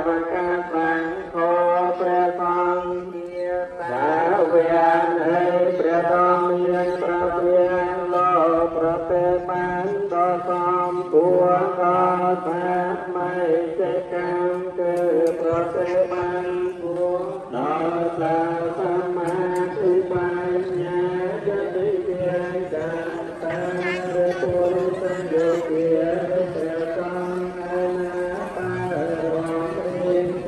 រកាសាំងខព្រះសង្ឃជាសាវកហើយព្រះធម្មមានប្រព្រានលោប្រទេបានដល់សំគួរក៏សាមីចេកម្មគឺប្រទេបានគួរដល់សាសម្មាទិបញ្ញាយតិវិញ្ញាតារិពុរិសញ្ញោគាព្រះសង្ឃអនាតារមរិយ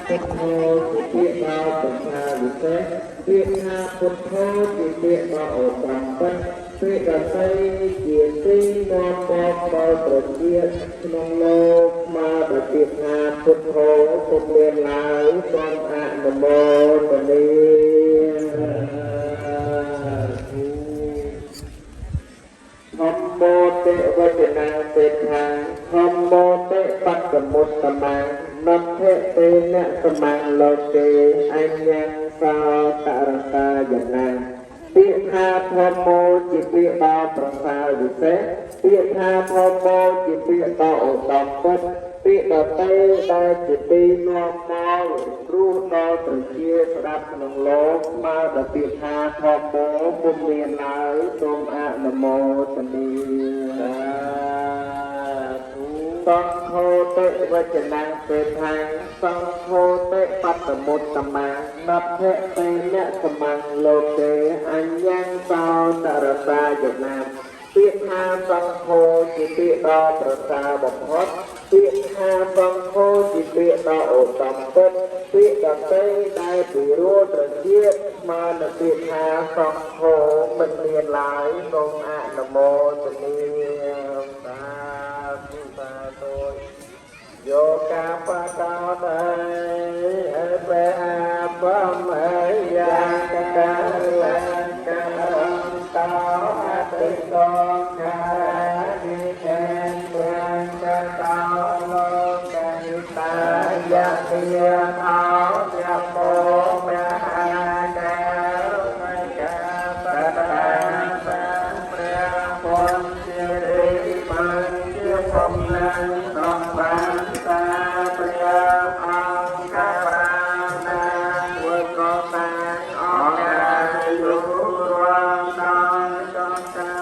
ពុទ្ធោជាពាក្យដល់ប្រសាវិសេសពាក្យថាពុទ្ធោជាពាក្យដល់ឧត្តមពិតពាក្យដទៃជាទីនាំមកដល់ប្រជាក្នុងលោកមកដល់ពាក្យថាពុទ្ធោពុទ្ធមានឡើយសូមអនុមោទនាធម្មោតិវចនាសេដ្ឋាធម្មោតិបត្តមុតតមានភៈទេនៈសមੰលោកេអញ្ញੰសោតរតាយណាពាក្យថាធម្មោជាពាក្យដល់ប្រសើរវិសេសពាក្យថាធម្មោជាពាក្យដល់ឧត្តមពុទ្ធពាក្យដទៃដែលជាទីនាំមករស់ដល់ប្រជាស្ដាប់ក្នុងលោកមកដល់ពាក្យថាធម្មោពុំមានឡើយសូមអនុមោទនាសង្ឃោតិវចនាសេដ្ឋាសង្ឃោតិបត្តមុតតមានភៈទេនៈសមੰលោកេអញ្ញੰសោតរតាយណាពាក្យថាសង្ឃោជាពាក្យដ៏ប្រសើរបំផុតពាក្យថាសង្ឃោជាពាក្យដ៏ឧត្តមពុទ្ធពាក្យដទៃដែលពីរោត្រជាតិស្មើនឹងពាក្យថាសង្ឃោមិនមានឡើយសូមអនុមោទនាយោកាបដោតអេពេអាបំយាកកាលកាតោអតិតោកានិចេប្រាំកតោលោកេតាយៈតិយអោយៈពោមហាកាមិកាបតាព្រះពុទ្ធជារិបញ្ញជាបំណាំសំបានព្រះអង្គប្រាណាវកតាអរយុរំដល់ចង្កា